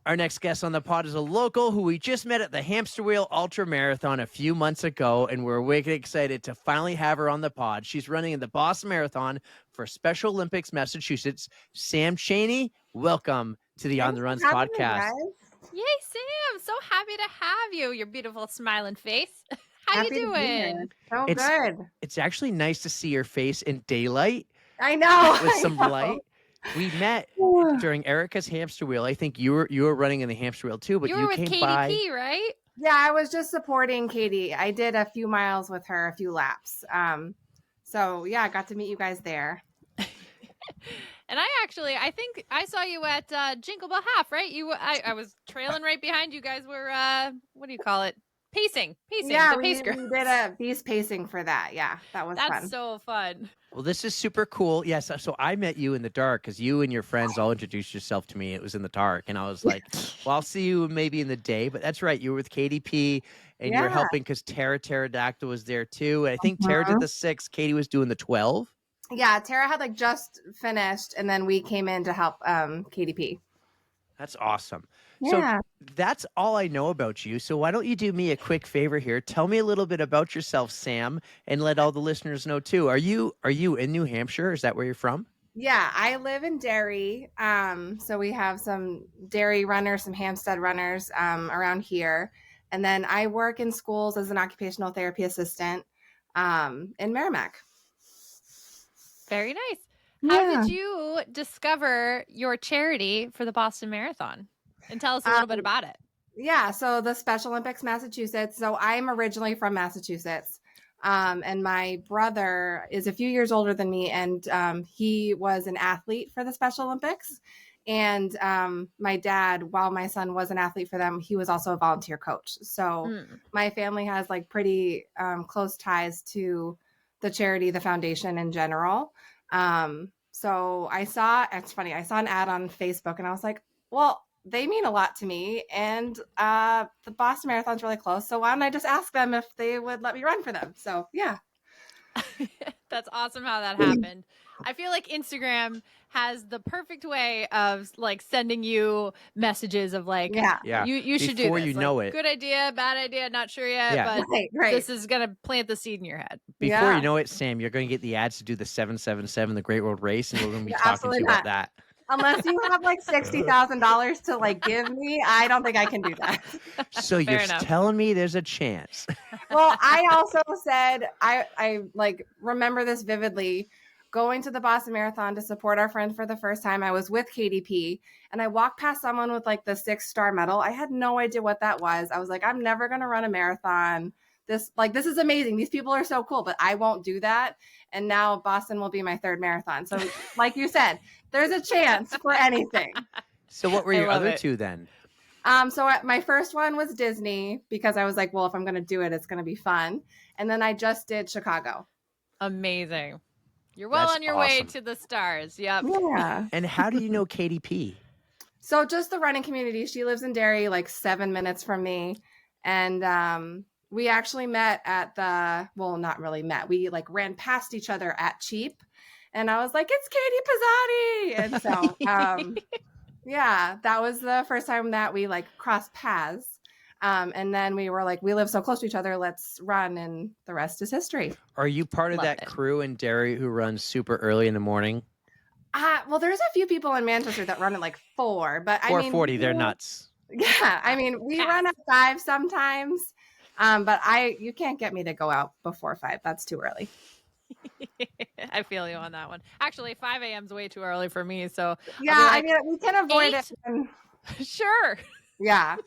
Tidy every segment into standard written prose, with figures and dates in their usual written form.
Our next guest on the pod is a local who we just met at the Hamster Wheel Ultra Marathon a few months ago, and we're wicked excited to finally have her on the pod. She's running in the Boston Marathon for Special Olympics Massachusetts. Sam Chaney, welcome to the On Thanks the for Runs having me, podcast. guys. Yay, Sam! So happy to have you. Your beautiful smiling face. How Happy you to be here. doing? So It's- good. It's actually nice to see your face in daylight I know. with I some know. light. We met during Erica's Hamster Wheel. I think you were running in the Hamster Wheel too, but You you were with came KDP, by. right? Yeah, I was just supporting Katie. I did a few miles with her, a few laps. So yeah, I got to meet you guys there. And I think I saw you at Jingle Bell Half, right? I was trailing right behind you guys. Were what do you call it? Pacing. Yeah, the we pace girls. did a beast pacing for that. Yeah, that was That's fun. so fun. Well, this is super cool. Yes, so I met you in the dark because you and your friends all introduced yourself to me. It was in the dark, and I was like, "Well, I'll see you maybe in the day." But that's right, you were with KDP, and you were Yeah. helping because Tara Pterodactyl was there too. And I think Tara did the 6. Katie was doing the 12. Yeah, Tara had just finished, and then we came in to help KDP. That's awesome. Yeah. So that's all I know about you. So why don't you do me a quick favor here? Tell me a little bit about yourself, Sam, and let all the listeners know too. Are you in New Hampshire? Is that where you're from? Yeah, I live in Derry. So we have some Derry runners, some Hampstead runners around here. And then I work in schools as an occupational therapy assistant in Merrimack. Very nice. How did you discover your charity for the Boston Marathon? And tell us a little bit about it. Yeah, so the Special Olympics Massachusetts. So I'm originally from Massachusetts. And my brother is a few years older than me, and he was an athlete for the Special Olympics. And my dad, while my son was an athlete for them, he was also a volunteer coach. So my family has pretty close ties to the charity, the foundation in general. So it's funny, I saw an ad on Facebook and I was like, well, they mean a lot to me, and the Boston Marathon's really close, so why don't I just ask them if they would let me run for them? So yeah. That's awesome how that happened. I feel like Instagram has the perfect way of sending you messages of you should do Before this. you know it. Good idea, bad idea, not sure yet, but Right. this is gonna plant the seed in your head. Before you know it, Sam, you're going to get the ads to do the 777, the Great Road Race, and we're going to be talking to you about that. Unless you have $60,000 to give me, I don't think I can do that. So you're telling me there's a chance. Well, I also said, I remember this vividly, going to the Boston Marathon to support our friend for the first time. I was with KDP, and I walked past someone with the 6-star medal. I had no idea what that was. I was like, I'm never going to run a marathon. This is amazing. These people are so cool, but I won't do that. And now Boston will be my 3rd marathon. So like you said, there's a chance for anything. So what were your other 2 then? So my first one was Disney, because I was like, well, if I'm going to do it, it's going to be fun. And then I just did Chicago. Amazing. You're well on your way to the stars. Yep. Yeah. And how do you know KDP? So just the running community. She lives in Derry, 7 minutes from me. And we actually met at not really met. We ran past each other at Cheap. And I was like, it's Katie Pizzotti. And so, yeah, that was the first time that we crossed paths. And then we were we live so close to each other, let's run. And the rest is history. Are you part of that crew in Derry who runs super early in the morning? Well, there's a few people in Manchester that run at 4, but 4:40, they're nuts. Yeah, we run at 5 sometimes. But you can't get me to go out before 5. That's too early. I feel you on that one. Actually, 5 a.m. is way too early for me. So yeah, we can avoid 8? it. Sure. Yeah.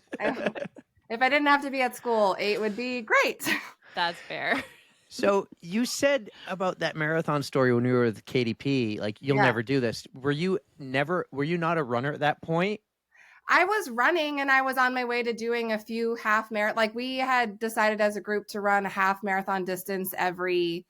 If I didn't have to be at school, 8 would be great. That's fair. So you said about that marathon story when you were with KDP, you'll never do this. Were you not a runner at that point? I was running, and I was on my way to doing a few half marathon. We had decided as a group to run a half marathon distance every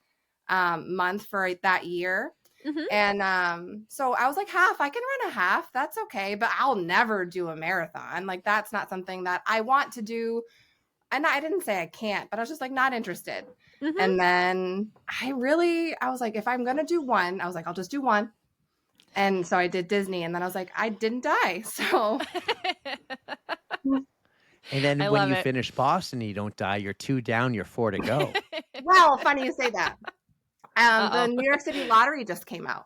month for that year. Mm-hmm. And so I was like, I can run a half. That's okay. But I'll never do a marathon. That's not something that I want to do. And I didn't say I can't, but I was just not interested. Mm-hmm. And then I was like, if I'm going to do one, I was like, I'll just do one. And so I did Disney, and then I was like, I didn't die. So. And then when you finish Boston, you don't die. You're 2 down. You're 4 to go. Well, funny you say that. The New York City lottery just came out.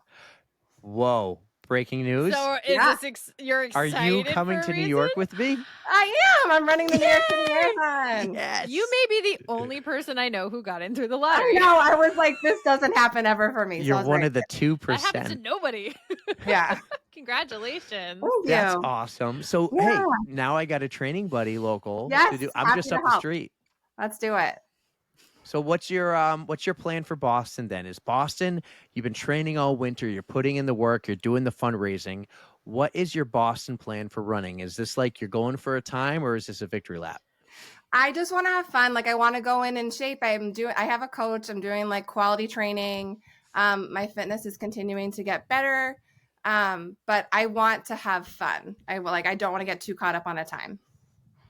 Whoa. Breaking news. So is this you're excited? Are you coming to New York with me? I am. I'm running the New York City Marathon. Yes. You may be the only person I know who got in through the lottery. I know. I was like, this doesn't happen ever for me. You're one of the 2%. That happens to nobody. Yeah. Congratulations. Thank That's awesome. So hey, now I got a training buddy local to do. I'm just up the street. Let's do it. So what's your plan for Boston then? Is Boston, you've been training all winter, you're putting in the work, you're doing the fundraising. What is your Boston plan for running? Is this like you're going for a time, or is this a victory lap? I just want to have fun. Like I want to go in shape. I have a coach. I'm doing like quality training. My fitness is continuing to get better. But I want to have fun. I don't want to get too caught up on a time.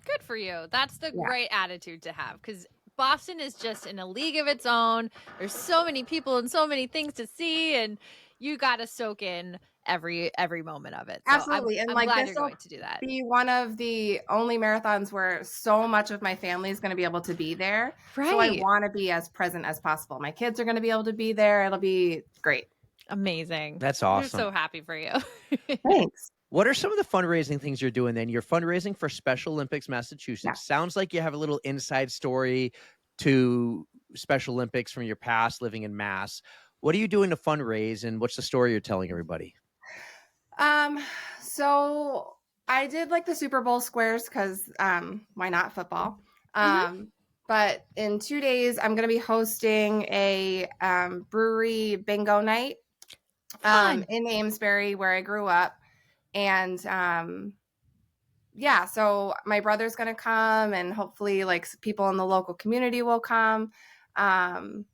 Good for you. That's the great attitude to have, because Boston is just in a league of its own. There's so many people and so many things to see, and you got to soak in every moment of it. So Absolutely. I'm glad you're going to do that. Be one of the only marathons where so much of my family is going to be able to be there. Right. So I want to be as present as possible. My kids are going to be able to be there. It'll be great. Amazing. That's awesome. We're so happy for you. Thanks. What are some of the fundraising things you're doing then? You're fundraising for Special Olympics Massachusetts. Yeah. Sounds like you have a little inside story to Special Olympics from your past living in Mass. What are you doing to fundraise, and what's the story you're telling everybody? So I did like the Super Bowl squares because why not football? But in 2 days, I'm going to be hosting a brewery bingo night in Amesbury, where I grew up. And so my brother's going to come, and hopefully like people in the local community will come. So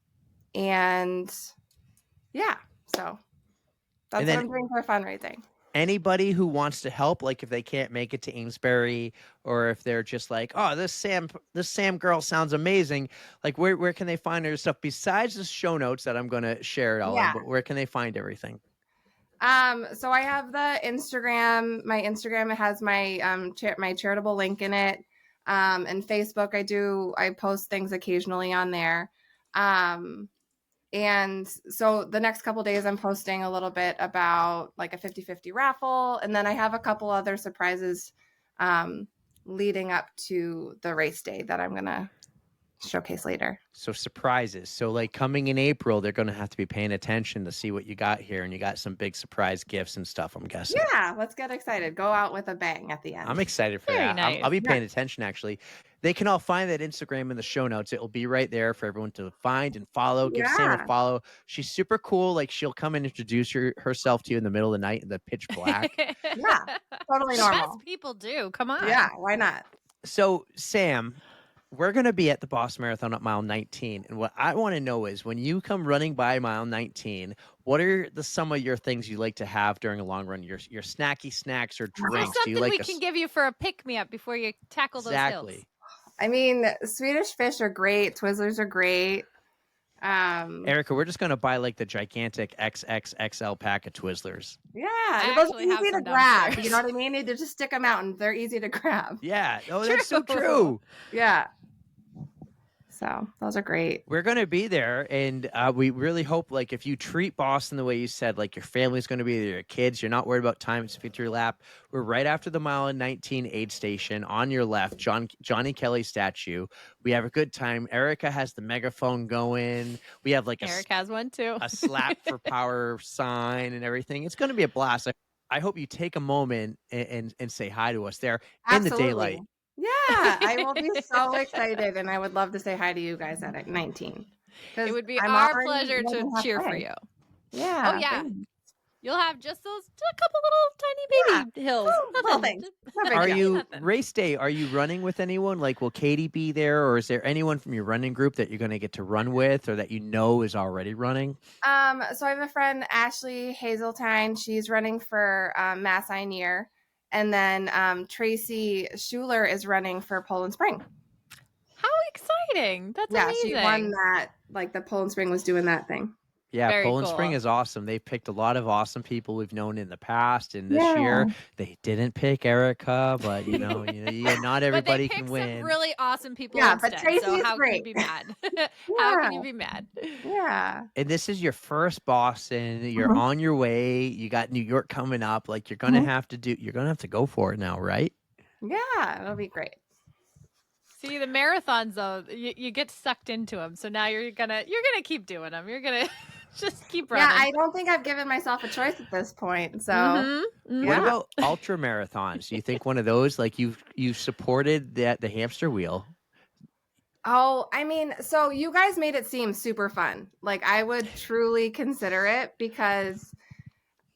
that's what I'm doing for fundraising. Anybody who wants to help, like if they can't make it to Amesbury, or if they're just like, oh, this Sam girl sounds amazing, like where can they find her stuff besides the show notes that I'm going to share it all in, but where can they find everything? So I have the Instagram. My Instagram, it has my my charitable link in it. And Facebook, I post things occasionally on there. And so the next couple days, I'm posting a little bit about like a 50-50 raffle. And then I have a couple other surprises leading up to the race day that I'm going to showcase later. So surprises. So like coming in April, they're going to have to be paying attention to see what you got here. And you got some big surprise gifts and stuff, I'm guessing. Yeah, let's get excited. Go out with a bang at the end. I'm excited for that. Nice. I'll be paying attention, actually. They can all find that Instagram in the show notes. It will be right there for everyone to find and follow. Give Sam a follow. She's super cool. Like she'll come and introduce herself to you in the middle of the night in the pitch black. Yeah, totally normal. Best people do. Come on. Yeah, why not? So Sam, we're going to be at the Boston Marathon at mile 19. And what I want to know is when you come running by mile 19, what are some of your things you like to have during a long run? Your snacky snacks or drinks? Something we can give you for a pick-me-up before you tackle those hills. I mean, Swedish fish are great. Twizzlers are great. Erica, we're just going to buy like the gigantic XXXL pack of Twizzlers. Yeah. Those are easy to grab. You know what I mean? You just stick them out and they're easy to grab. Yeah. Oh, that's so true. Yeah. So those are great. We're going to be there. And we really hope, like, if you treat Boston the way you said, like your family's going to be there, your kids, you're not worried about time, it's victory lap. We're right after the mile 19 aid station on your left, Johnny Kelly statue. We have a good time. Erica has the megaphone going. We have like Eric has one too. A slap for power sign and everything. It's going to be a blast. I hope you take a moment and say hi to us there in the daylight. Yeah, I will be so excited, and I would love to say hi to you guys at 19. It would be our pleasure to cheer for you. Yeah. Oh, yeah. Thanks. You'll have just a couple little tiny baby hills. Thanks. Are you race day? Are you running with anyone? Like, will Katie be there, or is there anyone from your running group that you're going to get to run with, or that you know is already running? So I have a friend, Ashley Hazeltine. She's running for Mass Ioneer. And then Tracy Schuler is running for Poland Spring. How exciting. That's amazing. Yeah, she won that, like the Poland Spring was doing that thing. Yeah, Very Poland Spring cool. is awesome. They've picked a lot of awesome people we've known in the past, and this Yeah. year they didn't pick Erica, but yeah, not But they everybody can picked some win. really awesome people Yeah, but instead. Tracy So is how can you great. be mad? How Yeah. can you be mad? Yeah. And this is your first Boston. You're Mhm. on your way. You got New York coming up. Like you're gonna Mhm. have to do. You're gonna have to go for it now, right? Yeah, it'll be great. See, the marathons though, you get sucked into them. So now you're gonna keep doing them. You're gonna just keep Yeah, running. I don't think I've given myself a choice at this point. So, Mm-hmm. What yeah. about ultra marathons? Do you think one of those, like you supported the hamster wheel? Oh, I mean, so you guys made it seem super fun. Like I would truly consider it because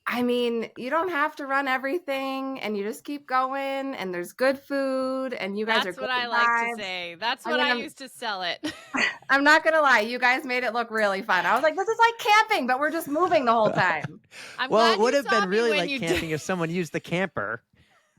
I mean, you don't have to run everything and you just keep going and there's good food and you guys are That's what great I like to vibes. say. That's I what mean, I used to sell it. I'm not gonna lie, you guys made it look really fun. I was like, this is like camping, but we're just moving the whole time. I'm Well, it glad would you have saw been me really when like you camping did. if someone used the camper.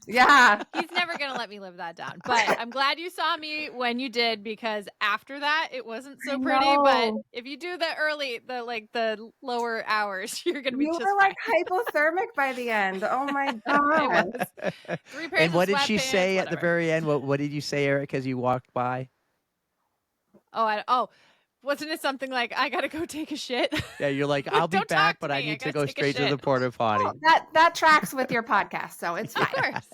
Yeah. He's never gonna let me live that down. But I'm glad you saw me when you did because after that it wasn't so I pretty. But know. if you do the lower hours, you're gonna be You just were fine. like hypothermic by the end. Oh my It god. was 3 pairs And of what did she sweatpants, say at the whatever. very end? What did you say, Eric, as you walked by? Wasn't it something like I gotta go take a shit? Yeah, you're like, Like, I'll be don't back, talk to but I me. I need to gotta go take a straight to the shit. porta potty. Oh, that tracks with your podcast, so it's Of fine. course.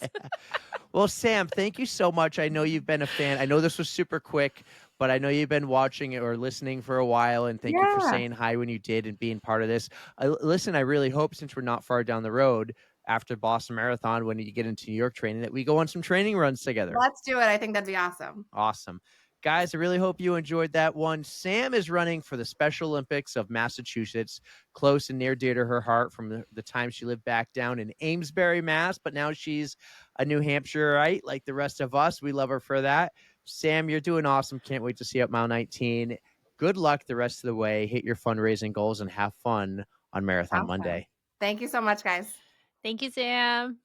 Well, Sam, thank you so much. I know you've been a fan. I know this was super quick, but I know you've been watching it or listening for a while. And thank you for Yeah. saying hi when you did and being part of this. Listen, I really hope since we're not far down the road after Boston Marathon, when you get into New York training, that we go on some training runs together. Let's do it. I think that'd be awesome. Awesome. Guys, I really hope you enjoyed that one. Sam is running for the Special Olympics of Massachusetts, close and near dear to her heart from the time she lived back down in Amesbury, Mass. But now she's a New Hampshireite like the rest of us. We love her for that. Sam, you're doing awesome. Can't wait to see you at Mile 19. Good luck the rest of the way. Hit your fundraising goals and have fun on Marathon Awesome. Monday. Thank you so much, guys. Thank you, Sam.